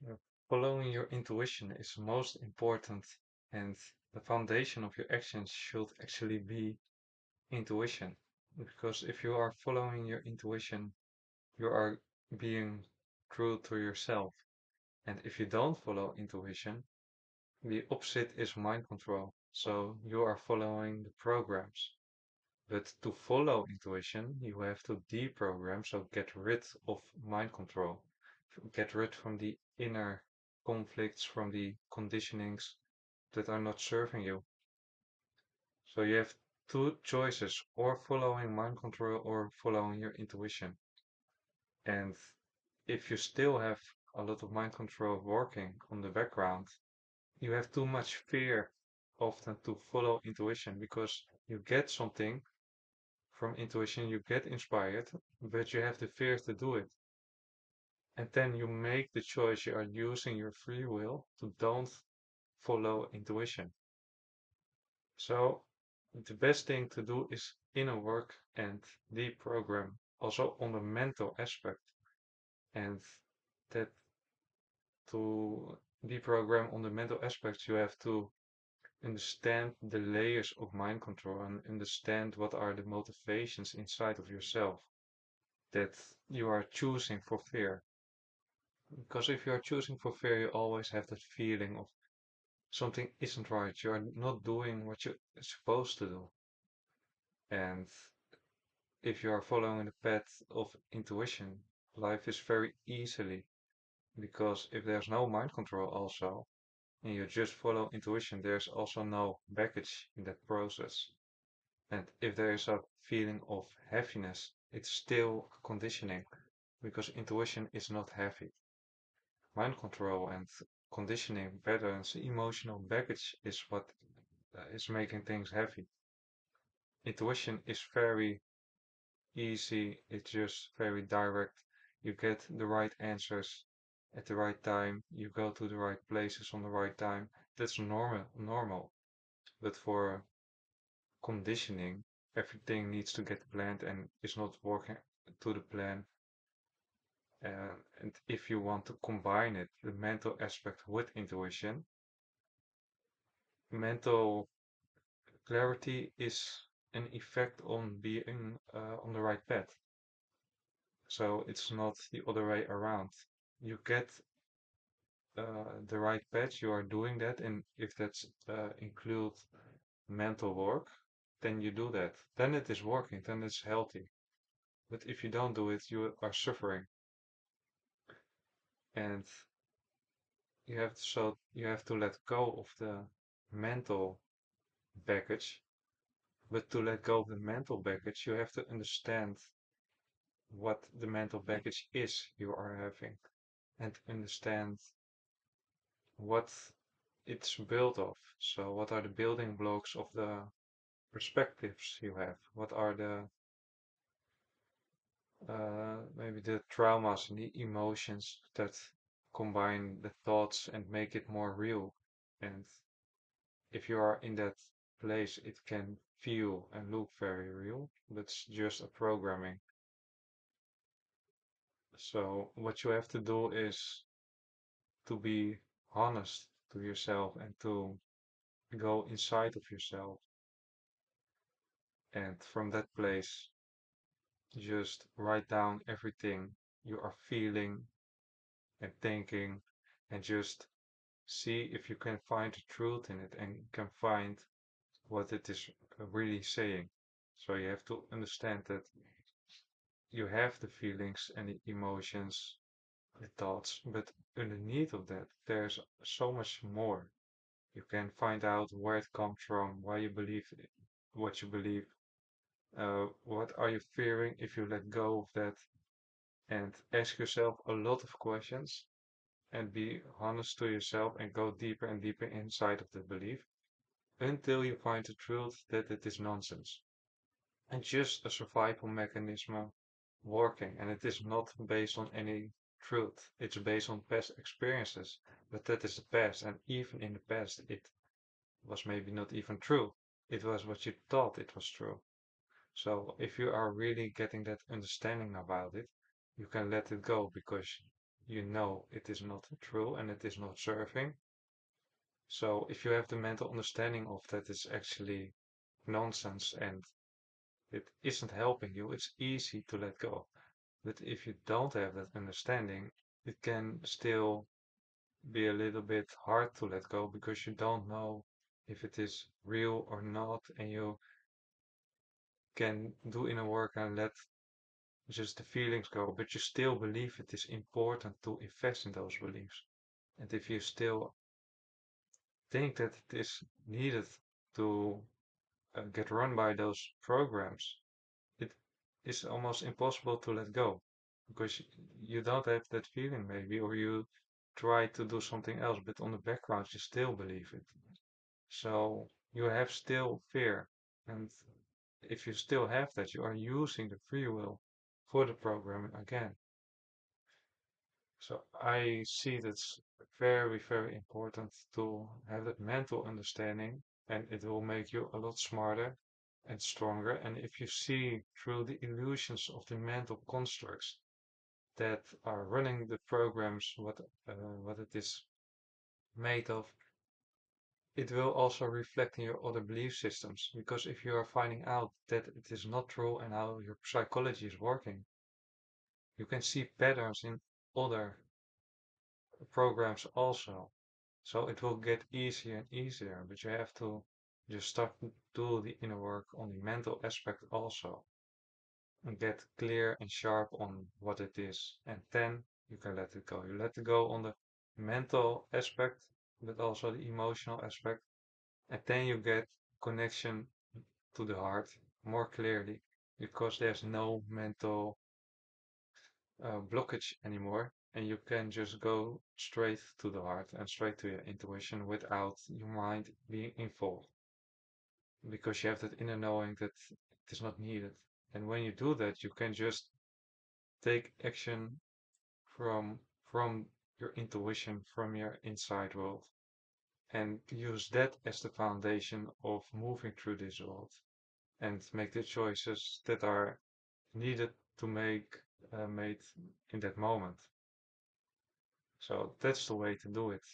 Uh, Following your intuition is most important, and the foundation of your actions should actually be intuition. Because if you are following your intuition, you are being true to yourself. And if you don't follow intuition, the opposite is mind control. So you are following the programs. But to follow intuition, you have to deprogram, so get rid of mind control, get rid from the inner conflicts, from the conditionings that are not serving you. So you have two choices, or following mind control or following your intuition. And if you still have a lot of mind control working on the background, you have too much fear often to follow intuition because you get something from intuition, you get inspired, but you have the fear to do it. And then you make the choice, you are using your free will to don't follow intuition. So the best thing to do is inner work and deprogram, also on the mental aspect. And that to deprogram on the mental aspects, you have to understand the layers of mind control and understand what are the motivations inside of yourself that you are choosing for fear. Because if you are choosing for fear, you always have that feeling of something isn't right. You are not doing what you're supposed to do. And if you are following the path of intuition, life is very easily. Because if there's no mind control also, and you just follow intuition, there's also no baggage in that process. And if there is a feeling of heaviness, it's still conditioning because intuition is not heavy. Mind control and conditioning patterns, emotional baggage is what is making things heavy. Intuition is very easy, it's just very direct. You get the right answers at the right time, you go to the right places on the right time. That's normal. But for conditioning, everything needs to get planned and is not working to the plan. And if you want to combine it, the mental aspect with intuition, mental clarity is an effect on being on the right path. So it's not the other way around. You get the right path, you are doing that, and if that's include mental work, then you do that. Then it is working, then it's healthy. But if you don't do it, you are suffering. And you have to let go of the mental baggage. But to let go of the mental baggage, you have to understand what the mental baggage is you are having and understand what it's built of. So, what are the building blocks of the perspectives you have? What are the maybe the traumas and the emotions that combine the thoughts and make it more real? And if you are in that place, it can feel and look very real, but it's just a programming. So, what you have to do is to be honest to yourself and to go inside of yourself. And from that place, just write down everything you are feeling and thinking, and just see if you can find the truth in it and can find what it is really saying. So you have to understand that you have the feelings and the emotions, the thoughts, but underneath of that, there's so much more. You can find out where it comes from, why you believe what you believe, what are you fearing if you let go of that, and ask yourself a lot of questions and be honest to yourself and go deeper and deeper inside of the belief until you find the truth that it is nonsense and just a survival mechanism working. And it is not based on any truth, it's based on past experiences. But that is the past, and even in the past, it was maybe not even true. It was what you thought it was true. So if you are really getting that understanding about it, you can let it go because you know it is not true and it is not serving. So if you have the mental understanding of that it's actually nonsense and it isn't helping you, it's easy to let go. But if you don't have that understanding, it can still be a little bit hard to let go because you don't know if it is real or not, and you can do inner work and let just the feelings go, but you still believe it is important to invest in those beliefs. And if you still think that it is needed to get run by those programs, it is almost impossible to let go because you don't have that feeling, maybe, or you try to do something else, but on the background, you still believe it. So you have still fear. And if you still have that, you are using the free will for the program again. So I see that's very, very important to have that mental understanding, and it will make you a lot smarter and stronger. And if you see through the illusions of the mental constructs that are running the programs, what it is made of, it will also reflect in your other belief systems. Because if you are finding out that it is not true and how your psychology is working, you can see patterns in other programs also. So it will get easier and easier, but you have to just start to do the inner work on the mental aspect also and get clear and sharp on what it is. And then you can let it go. You let it go on the mental aspect, but also the emotional aspect. And then you get connection to the heart more clearly because there's no mental blockage anymore, and you can just go straight to the heart and straight to your intuition without your mind being involved because you have that inner knowing that it is not needed. And when you do that, you can just take action from from your intuition, from your inside world, and use that as the foundation of moving through this world and make the choices that are needed to make made in that moment. So that's the way to do it.